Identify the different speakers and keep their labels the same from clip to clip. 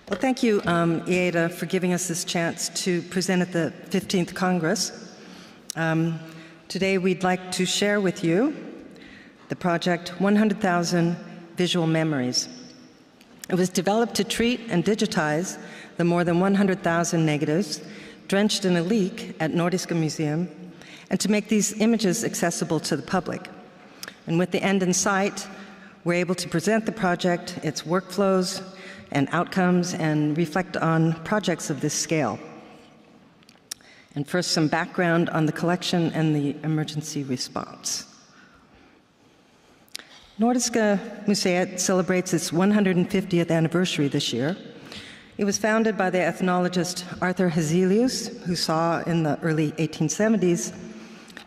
Speaker 1: Well, thank you, IETA, for giving us this chance to present at the 15th Congress. Today, we'd like to share with you the project 100,000 Visual Memories. It was developed to treat and digitize the more than 100,000 negatives drenched in a leak at Nordiska Museum, and to make these images accessible to the public. And with the end in sight, we're able to present the project, its workflows and outcomes, and reflect on projects of this scale. And first, some background on the collection and the emergency response. Nordiska Museet celebrates its 150th anniversary this year. It was founded by the ethnologist Arthur Hazelius, who saw in the early 1870s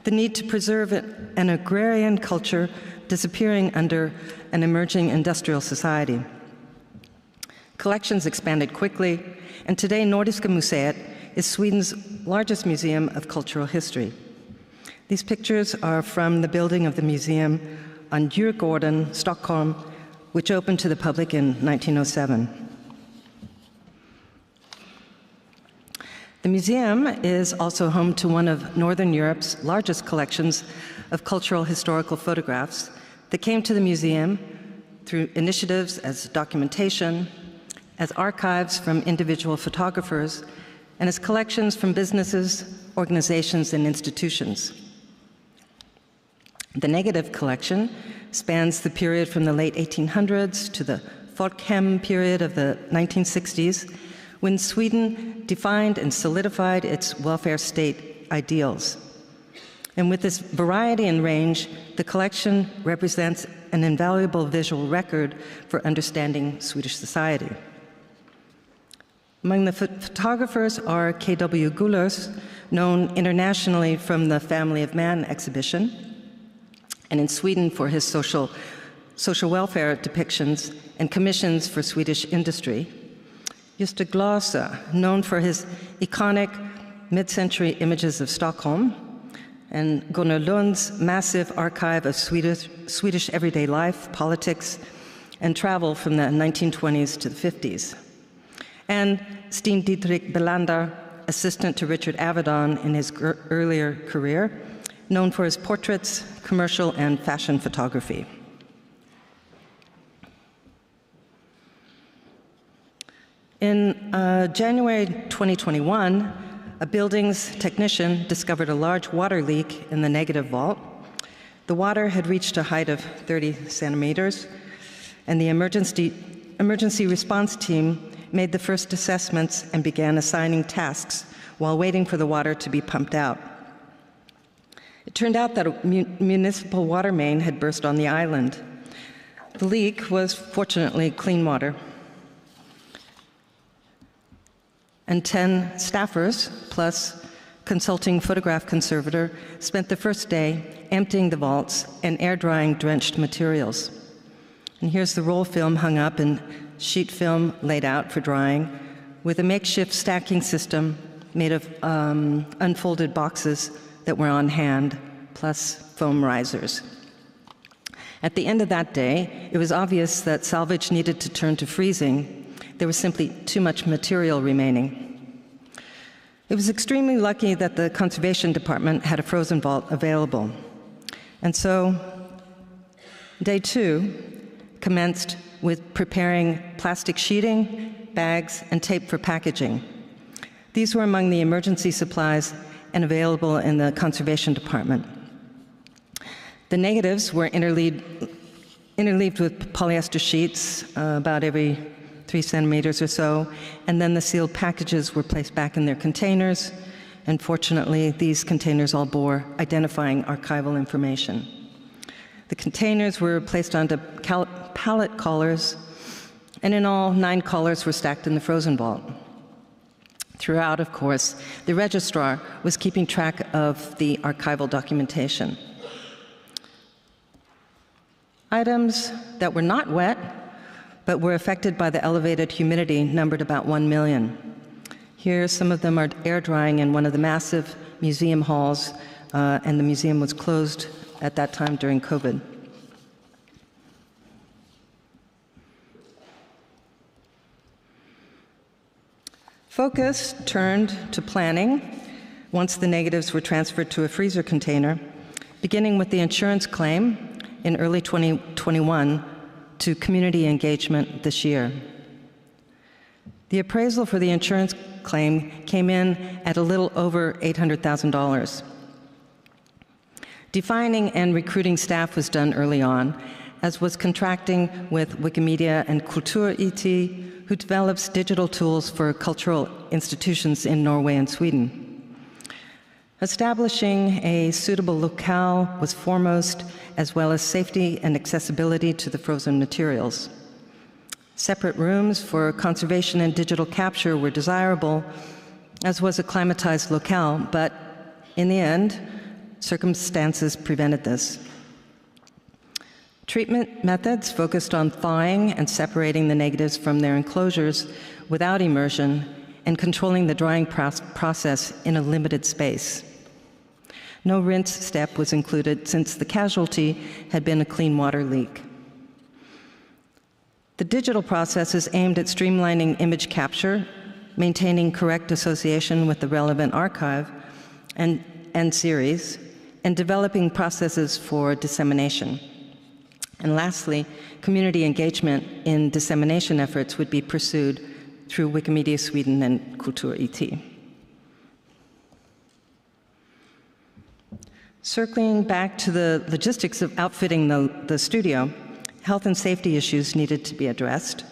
Speaker 1: the need to preserve an agrarian culture disappearing under an emerging industrial society. Collections expanded quickly, and today Nordiska Museet is Sweden's largest museum of cultural history. These pictures are from the building of the museum on Djurgården, Stockholm, which opened to the public in 1907. The museum is also home to one of Northern Europe's largest collections of cultural historical photographs that came to the museum through initiatives as documentation, as archives from individual photographers, and as collections from businesses, organizations, and institutions. The negative collection spans the period from the late 1800s to the Folkhem period of the 1960s, when Sweden defined and solidified its welfare state ideals. And with this variety and range, the collection represents an invaluable visual record for understanding Swedish society. Among the photographers are K.W. Gullers, known internationally from the Family of Man exhibition, and in Sweden for his social welfare depictions and commissions for Swedish industry. Gösta Glaser, known for his iconic mid-century images of Stockholm, and Gunnar Lund's massive archive of Swedish everyday life, politics, and travel from the 1920s to the 50s. And Sten Dietrich Belander, assistant to Richard Avedon in his earlier career, known for his portraits, commercial, and fashion photography. In January 2021, a buildings technician discovered a large water leak in the negative vault. The water had reached a height of 30 centimeters, and the emergency response team made the first assessments and began assigning tasks while waiting for the water to be pumped out. It turned out that a municipal water main had burst on the island. The leak was fortunately clean water. And 10 staffers, plus consulting photograph conservator, spent the first day emptying the vaults and air drying drenched materials. And here's the roll film hung up and sheet film laid out for drying, with a makeshift stacking system made of unfolded boxes that were on hand, plus foam risers. At the end of that day, it was obvious that salvage needed to turn to freezing. There was simply too much material remaining. It was extremely lucky that the Conservation Department had a frozen vault available. And so, day 2 commenced with preparing plastic sheeting, bags, and tape for packaging. These were among the emergency supplies and available in the Conservation Department. The negatives were interleaved with polyester sheets about every 3 centimeters or so, and then the sealed packages were placed back in their containers, and fortunately, these containers all bore identifying archival information. The containers were placed onto pallet collars, and in all, 9 collars were stacked in the frozen vault. Throughout, of course, the registrar was keeping track of the archival documentation. Items that were not wet, but were affected by the elevated humidity numbered about 1 million. Here, some of them are air drying in one of the massive museum halls, and the museum was closed at that time during COVID. Focus turned to planning once the negatives were transferred to a freezer container, beginning with the insurance claim in early 2021 to community engagement this year. The appraisal for the insurance claim came in at a little over $800,000. Defining and recruiting staff was done early on, as was contracting with Wikimedia and KulturIT, who develops digital tools for cultural institutions in Norway and Sweden. Establishing a suitable locale was foremost, as well as safety and accessibility to the frozen materials. Separate rooms for conservation and digital capture were desirable, as was a climatized locale, but in the end, circumstances prevented this. Treatment methods focused on thawing and separating the negatives from their enclosures without immersion and controlling the drying process in a limited space. No rinse step was included since the casualty had been a clean water leak. The digital process is aimed at streamlining image capture, maintaining correct association with the relevant archive and series, and developing processes for dissemination. And lastly, community engagement in dissemination efforts would be pursued through Wikimedia Sweden and KulturIT. Circling back to the logistics of outfitting the studio, health and safety issues needed to be addressed.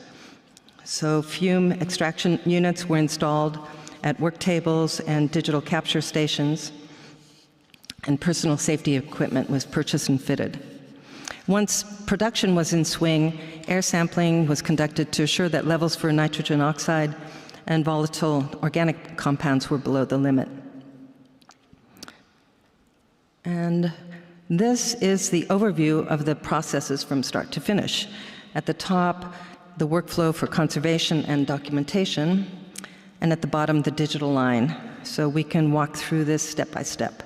Speaker 1: So fume extraction units were installed at work tables and digital capture stations, and personal safety equipment was purchased and fitted. Once production was in swing, air sampling was conducted to assure that levels for nitrogen oxide and volatile organic compounds were below the limit. And this is the overview of the processes from start to finish. At the top, the workflow for conservation and documentation, and at the bottom, the digital line. So we can walk through this step by step.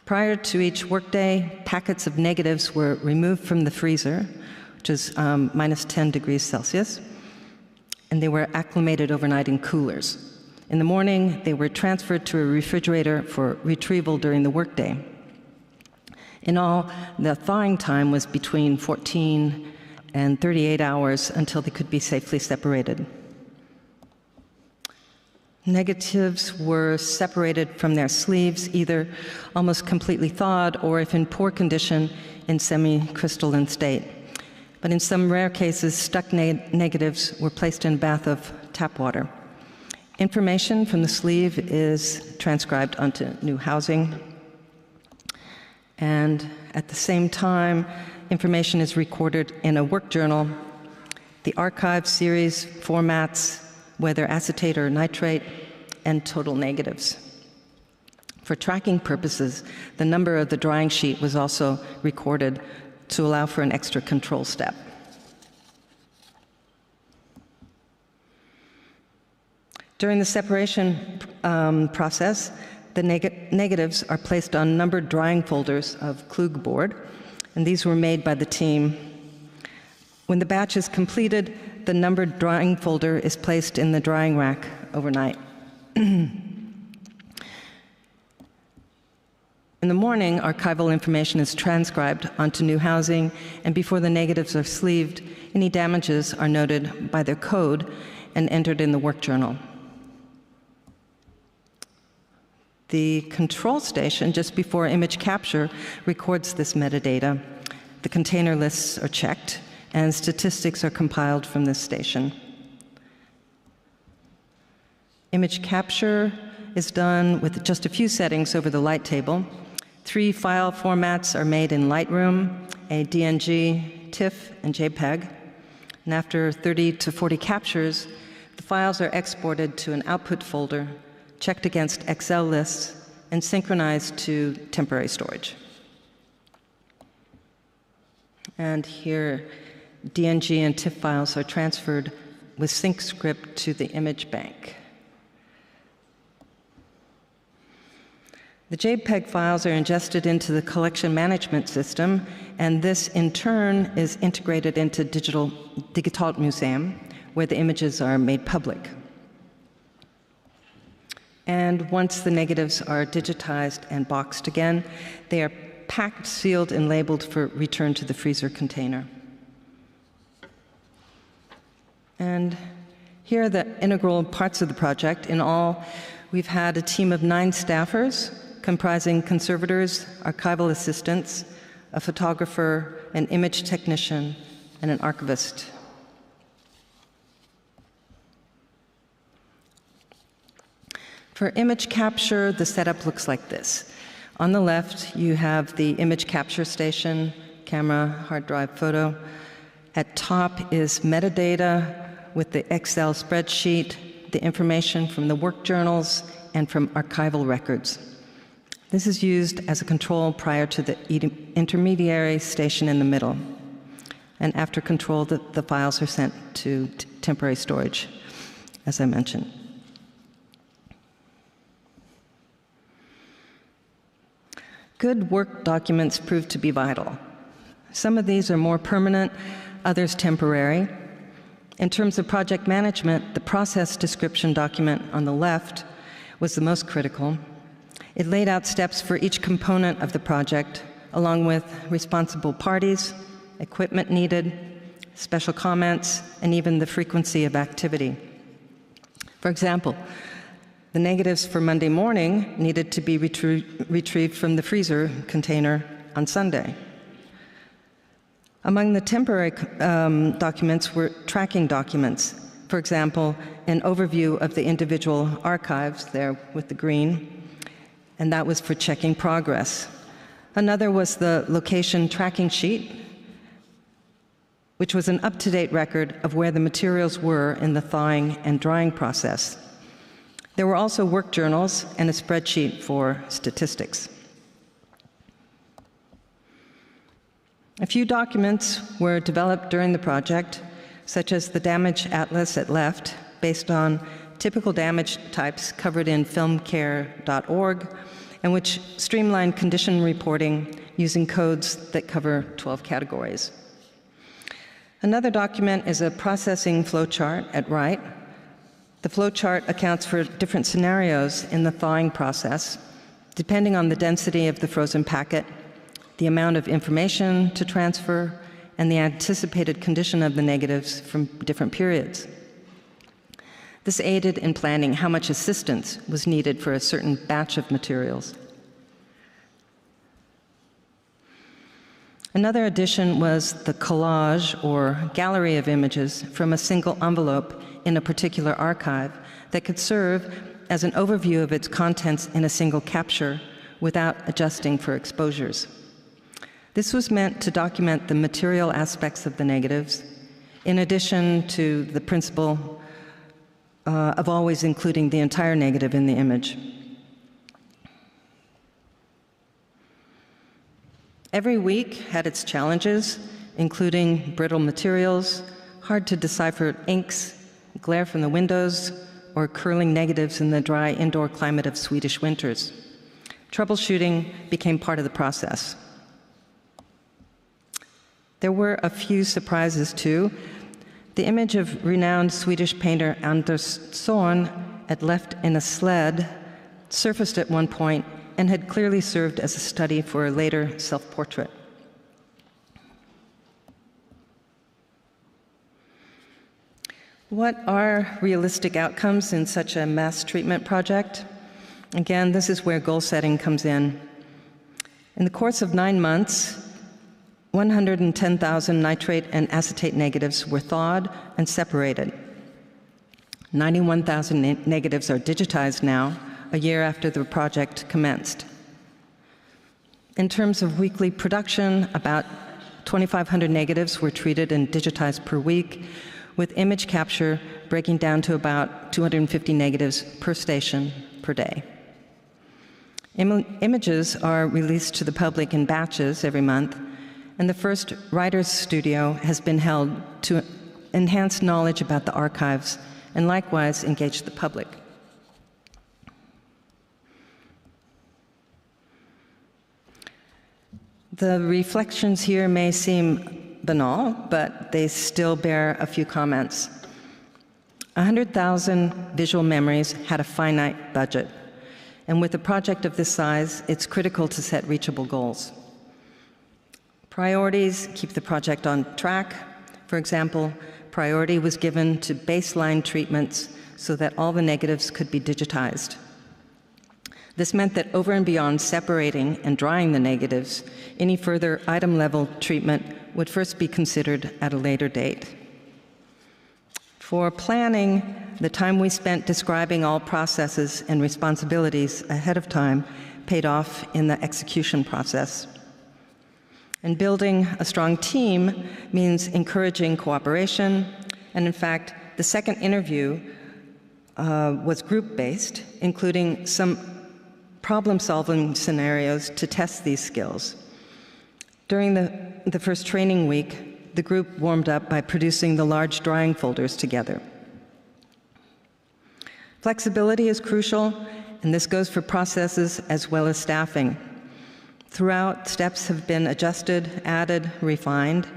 Speaker 1: Prior to each workday, packets of negatives were removed from the freezer, which is minus 10 degrees Celsius, and they were acclimated overnight in coolers. In the morning, they were transferred to a refrigerator for retrieval during the workday. In all, the thawing time was between 14 and 38 hours until they could be safely separated. Negatives were separated from their sleeves, either almost completely thawed or, if in poor condition, in semi-crystalline state. But in some rare cases, stuck negatives were placed in a bath of tap water. Information from the sleeve is transcribed onto new housing. And at the same time, information is recorded in a work journal. The archive series formats, whether acetate or nitrate, and total negatives. For tracking purposes, the number of the drying sheet was also recorded to allow for an extra control step. During the separation process, the negatives are placed on numbered drying folders of Klug board, and these were made by the team. When the batch is completed, the numbered drying folder is placed in the drying rack overnight. In the morning, archival information is transcribed onto new housing, and before the negatives are sleeved, any damages are noted by their code and entered in the work journal. The control station, just before image capture, records this metadata. The container lists are checked, and statistics are compiled from this station. Image capture is done with just a few settings over the light table. 3 file formats are made in Lightroom, a DNG, TIFF, and JPEG. And after 30 to 40 captures, the files are exported to an output folder, checked against Excel lists, and synchronized to temporary storage. And here, DNG and TIFF files are transferred with sync script to the image bank. The JPEG files are ingested into the collection management system, and this in turn is integrated into Digitalt Museum, where the images are made public. And once the negatives are digitized and boxed again, they are packed, sealed, and labeled for return to the freezer container. And here are the integral parts of the project. In all, we've had a team of 9 staffers, comprising conservators, archival assistants, a photographer, an image technician, and an archivist. For image capture, the setup looks like this. On the left, you have the image capture station, camera, hard drive, photo. At top is metadata with the Excel spreadsheet, the information from the work journals, and from archival records. This is used as a control prior to the intermediary station in the middle. And after control, the files are sent to temporary storage, as I mentioned. Good work documents prove to be vital. Some of these are more permanent, others temporary. In terms of project management, the process description document on the left was the most critical. It laid out steps for each component of the project, along with responsible parties, equipment needed, special comments, and even the frequency of activity. For example, the negatives for Monday morning needed to be retrieved from the freezer container on Sunday. Among the temporary documents were tracking documents. For example, an overview of the individual archives there with the green, and that was for checking progress. Another was the location tracking sheet, which was an up-to-date record of where the materials were in the thawing and drying process. There were also work journals and a spreadsheet for statistics. A few documents were developed during the project, such as the damage atlas at left, based on typical damage types covered in filmcare.org, and which streamlined condition reporting using codes that cover 12 categories. Another document is a processing flowchart at right. The flowchart accounts for different scenarios in the thawing process, depending on the density of the frozen packet, the amount of information to transfer, and the anticipated condition of the negatives from different periods. This aided in planning how much assistance was needed for a certain batch of materials. Another addition was the collage, or gallery of images, from a single envelope in a particular archive that could serve as an overview of its contents in a single capture without adjusting for exposures. This was meant to document the material aspects of the negatives, in addition to the principle of always including the entire negative in the image. Every week had its challenges, including brittle materials, hard to decipher inks, glare from the windows, or curling negatives in the dry indoor climate of Swedish winters. Troubleshooting became part of the process. There were a few surprises too. The image of renowned Swedish painter Anders Zorn had left in a sled surfaced at one point and had clearly served as a study for a later self-portrait. What are realistic outcomes in such a mass treatment project? Again, this is where goal setting comes in. In the course of 9 months, 110,000 nitrate and acetate negatives were thawed and separated. 91,000 negatives are digitized now, a year after the project commenced. In terms of weekly production, about 2,500 negatives were treated and digitized per week, with image capture breaking down to about 250 negatives per station per day. Images are released to the public in batches every month, and the first writer's studio has been held to enhance knowledge about the archives and likewise engage the public. The reflections here may seem banal, but they still bear a few comments. 100,000 visual memories had a finite budget. And with a project of this size, it's critical to set reachable goals. Priorities keep the project on track. For example, priority was given to baseline treatments so that all the negatives could be digitized. This meant that over and beyond separating and drying the negatives, any further item-level treatment would first be considered at a later date. For planning, the time we spent describing all processes and responsibilities ahead of time paid off in the execution process. And building a strong team means encouraging cooperation, and in fact, the second interview was group-based, including some problem-solving scenarios to test these skills. During the first training week, the group warmed up by producing the large drawing folders together. Flexibility is crucial, and this goes for processes as well as staffing. Throughout, steps have been adjusted, added, refined.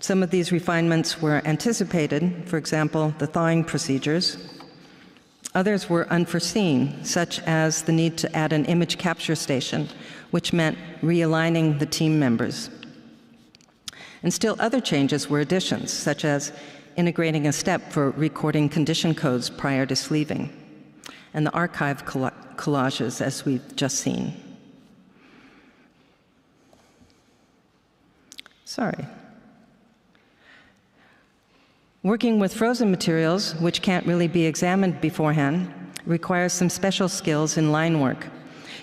Speaker 1: Some of these refinements were anticipated, for example, the thawing procedures. Others were unforeseen, such as the need to add an image capture station, which meant realigning the team members. And still other changes were additions, such as integrating a step for recording condition codes prior to sleeving, and the archive collages, as we've just seen. Sorry. Working with frozen materials, which can't really be examined beforehand, requires some special skills in line work.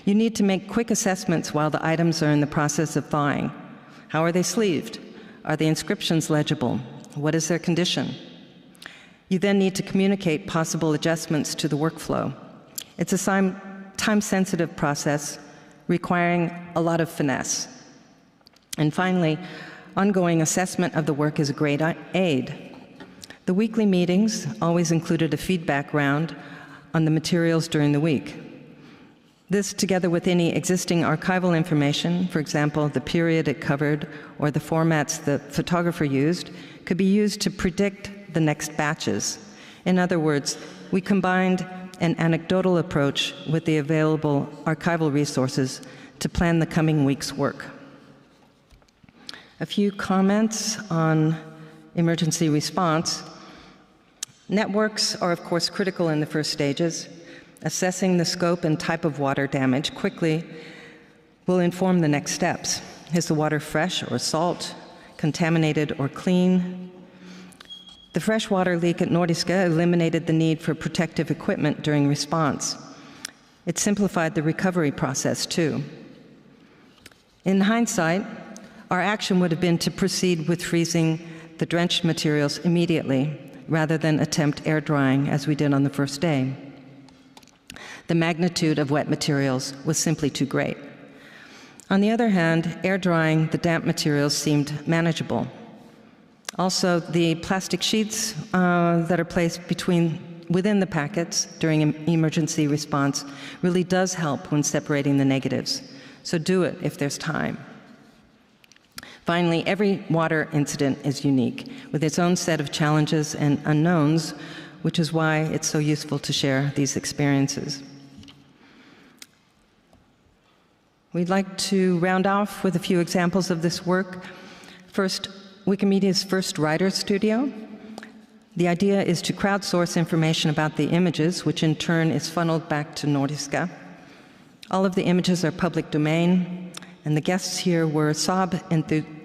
Speaker 1: You need to make quick assessments while the items are in the process of thawing. How are they sleeved? Are the inscriptions legible? What is their condition? You then need to communicate possible adjustments to the workflow. It's a time-sensitive process requiring a lot of finesse. And finally, ongoing assessment of the work is a great aid. The weekly meetings always included a feedback round on the materials during the week. This, together with any existing archival information, for example, the period it covered or the formats the photographer used, could be used to predict the next batches. In other words, we combined an anecdotal approach with the available archival resources to plan the coming week's work. A few comments on emergency response. Networks are, of course, critical in the first stages. Assessing the scope and type of water damage quickly will inform the next steps. Is the water fresh or salt, contaminated or clean? The freshwater leak at Nordiska eliminated the need for protective equipment during response. It simplified the recovery process, too. In hindsight, our action would have been to proceed with freezing the drenched materials immediately, rather than attempt air drying as we did on the first day. The magnitude of wet materials was simply too great. On the other hand, air drying the damp materials seemed manageable. Also, the plastic sheets that are placed within the packets during an emergency response really does help when separating the negatives. So do it if there's time. Finally, every water incident is unique, with its own set of challenges and unknowns, which is why it's so useful to share these experiences. We'd like to round off with a few examples of this work. First, Wikimedia's first writer studio. The idea is to crowdsource information about the images, which in turn is funneled back to Nordiska. All of the images are public domain, and the guests here were Saab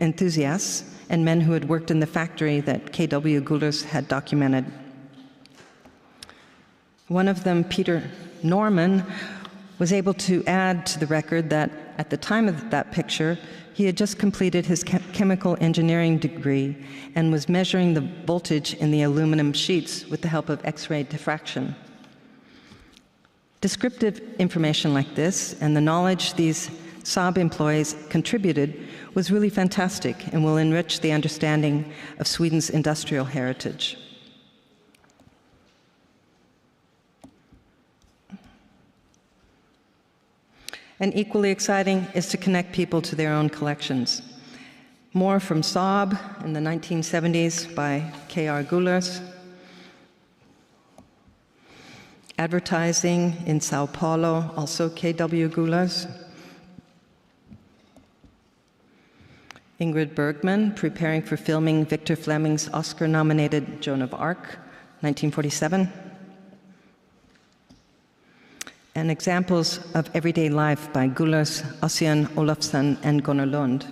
Speaker 1: enthusiasts and men who had worked in the factory that K.W. Gullers had documented. One of them, Peter Norman, was able to add to the record that at the time of that picture, he had just completed his chemical engineering degree and was measuring the voltage in the aluminum sheets with the help of X-ray diffraction. Descriptive information like this and the knowledge these Saab employees contributed was really fantastic and will enrich the understanding of Sweden's industrial heritage. And equally exciting is to connect people to their own collections. More from Saab in the 1970s by K.R. Gullers. advertising in Sao Paulo, also KW Gulas. Ingrid Bergman, preparing for filming Victor Fleming's Oscar-nominated Joan of Arc, 1947. And examples of everyday life by Gulas, Ossian Olofsson, and Gunnar Lund.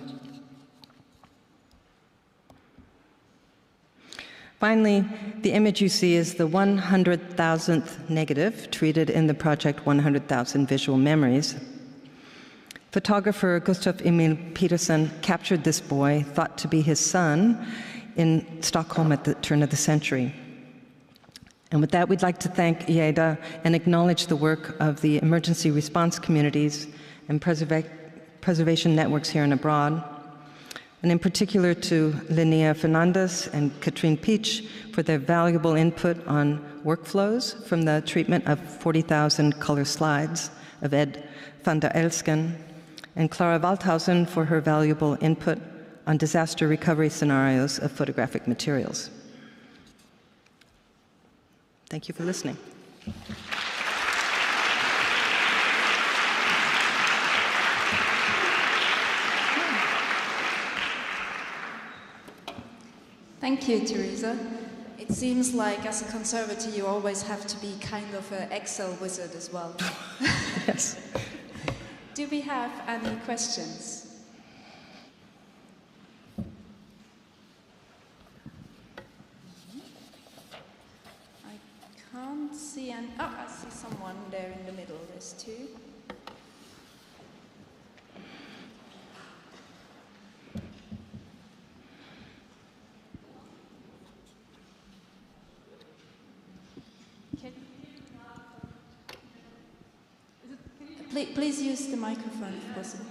Speaker 1: Finally, the image you see is the 100,000th negative treated in the project 100,000 Visual Memories. Photographer Gustav Emil Peterson captured this boy, thought to be his son, in Stockholm at the turn of the century. And with that, we'd like to thank IEDA and acknowledge the work of the emergency response communities and preservation networks here and abroad, and in particular to Linnea Fernandez and Katrine Peach for their valuable input on workflows from the treatment of 40,000 color slides of Ed van der Elsken, and Clara Waldhausen for her valuable input on disaster recovery scenarios of photographic materials. Thank you for listening.
Speaker 2: Thank you, Teresa. It seems like as a conservator you always have to be kind of an Excel wizard as well.
Speaker 1: Yes.
Speaker 2: Do we have any questions? I can't see any. Oh, I see someone there in the middle. There's two. Please use the microphone if possible.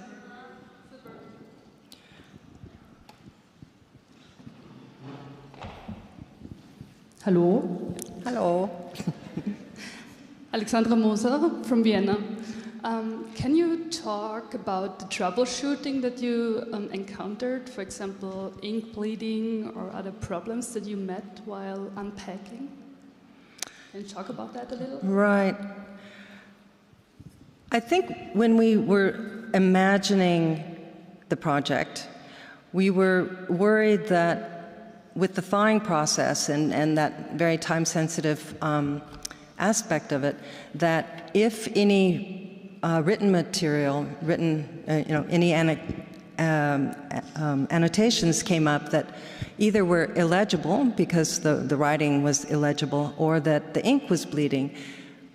Speaker 3: Hello.
Speaker 1: Hello.
Speaker 3: Alexandra Moser from Vienna. Can you talk about the troubleshooting that you encountered, for example, ink bleeding or other problems that you met while unpacking? Can you talk about that a little?
Speaker 1: Right. I think when we were imagining the project, we were worried that with the thawing process and that very time-sensitive aspect of it, that if any written material, any annotations came up that either were illegible because the writing was illegible or that the ink was bleeding,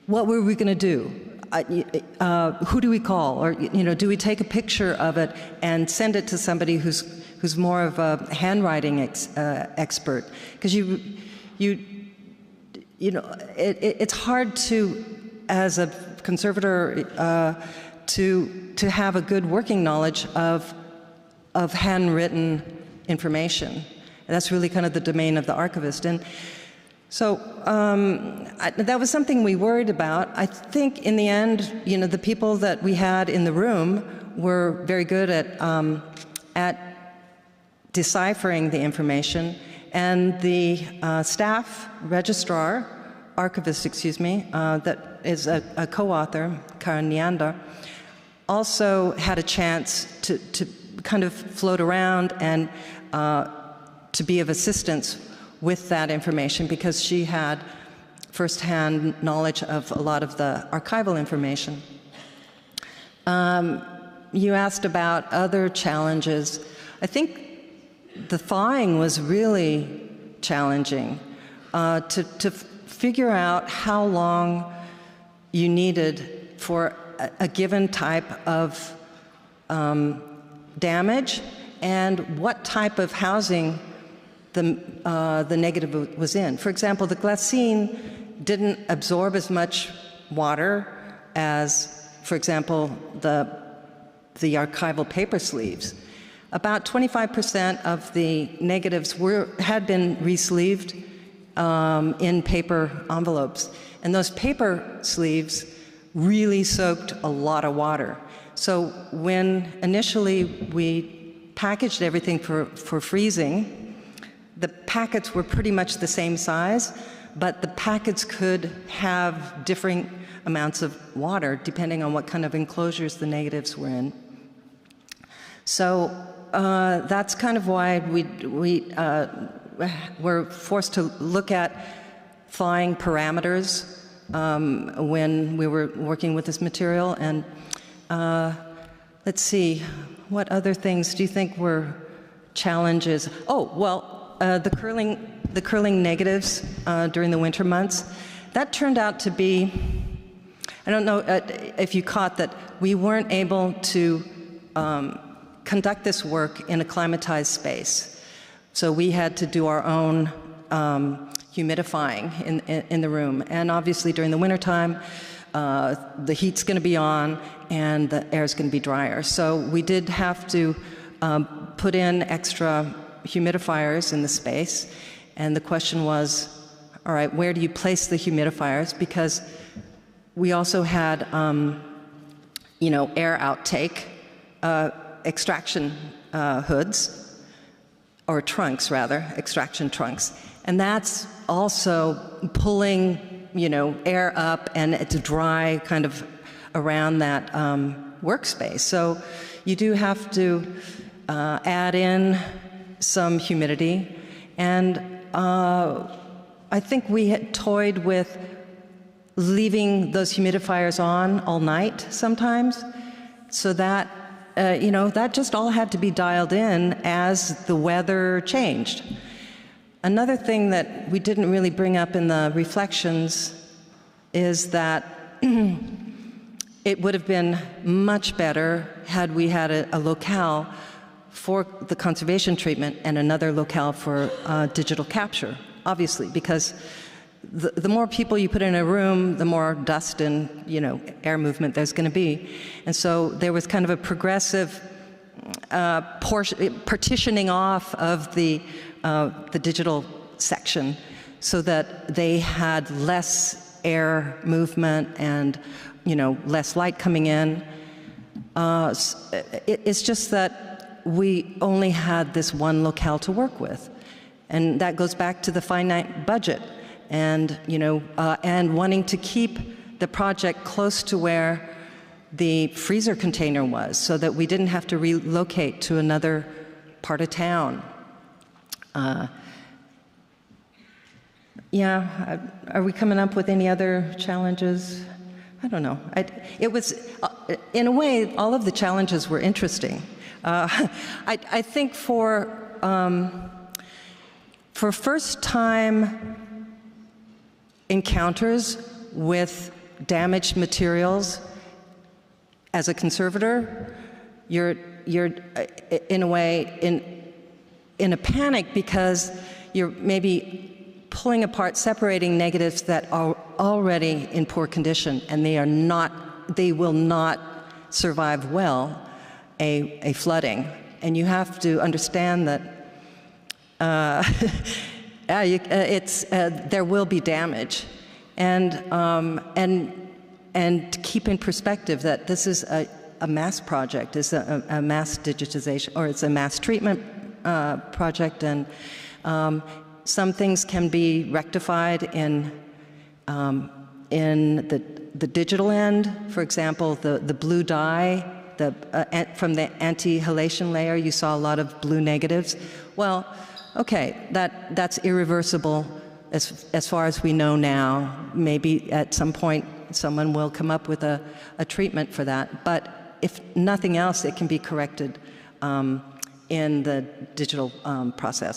Speaker 1: what were we going to do? Who do we call? Or do we take a picture of it and send it to somebody who's more of a handwriting expert? Because it's hard to, as a conservator, to have a good working knowledge of handwritten information. And that's really kind of the domain of the archivist. And so that was something we worried about. I think in the end, the people that we had in the room were very good at deciphering the information, and the staff registrar, archivist, that is a co-author, Karen Neander, also had a chance to kind of float around and to be of assistance with that information, because she had firsthand knowledge of a lot of the archival information. You asked about other challenges. I think the thawing was really challenging, to figure out how long you needed for a given type of damage and what type of housing the negative was in. For example, the glassine didn't absorb as much water as, for example, the archival paper sleeves. About 25% of the negatives had been re-sleeved in paper envelopes. And those paper sleeves really soaked a lot of water. So when initially we packaged everything for freezing, the packets were pretty much the same size, but the packets could have different amounts of water depending on what kind of enclosures the negatives were in. So that's kind of why we were forced to look at thawing parameters when we were working with this material. And let's see, what other things do you think were challenges? Oh, well, the curling negatives during the winter months, that turned out to be, I don't know if you caught that we weren't able to conduct this work in a climatized space. So we had to do our own humidifying in the room. And obviously during the wintertime, the heat's going to be on and the air's going to be drier. So we did have to put in extra humidifiers in the space. And the question was, all right, where do you place the humidifiers? Because we also had, you know, air outtake, extraction hoods, or trunks rather, extraction trunks. And that's also pulling, you know, air up, and it's dry kind of around that workspace. So you do have to add in some humidity. And I think we had toyed with leaving those humidifiers on all night sometimes, so that, you know, that just all had to be dialed in as the weather changed. Another thing that we didn't really bring up in the reflections is that it would have been much better had we had a locale for the conservation treatment and another locale for digital capture, obviously, because the more people you put in a room, the more dust and, you know, air movement there's going to be. And so there was kind of a progressive partitioning off of the digital section so that they had less air movement and, you know, less light coming in. It's just that we only had this one locale to work with. And that goes back to the finite budget. And, you know, and wanting to keep the project close to where the freezer container was so that we didn't have to relocate to another part of town. Yeah, are we coming up with any other challenges? I don't know. It was, in a way, all of the challenges were interesting. I think for first-time encounters with damaged materials, as a conservator, you're in a way in a panic because you're maybe pulling apart, separating negatives that are already in poor condition, and they will not survive well a flooding. And you have to understand that there will be damage, and to keep in perspective that this is a mass project, it's a mass digitization, or it's a mass treatment project, and some things can be rectified in the digital end. For example, the blue dye, from the anti-halation layer, you saw a lot of blue negatives. Well, okay, that's irreversible as far as we know now. Maybe at some point someone will come up with a treatment for that. But if nothing else, it can be corrected in the digital process.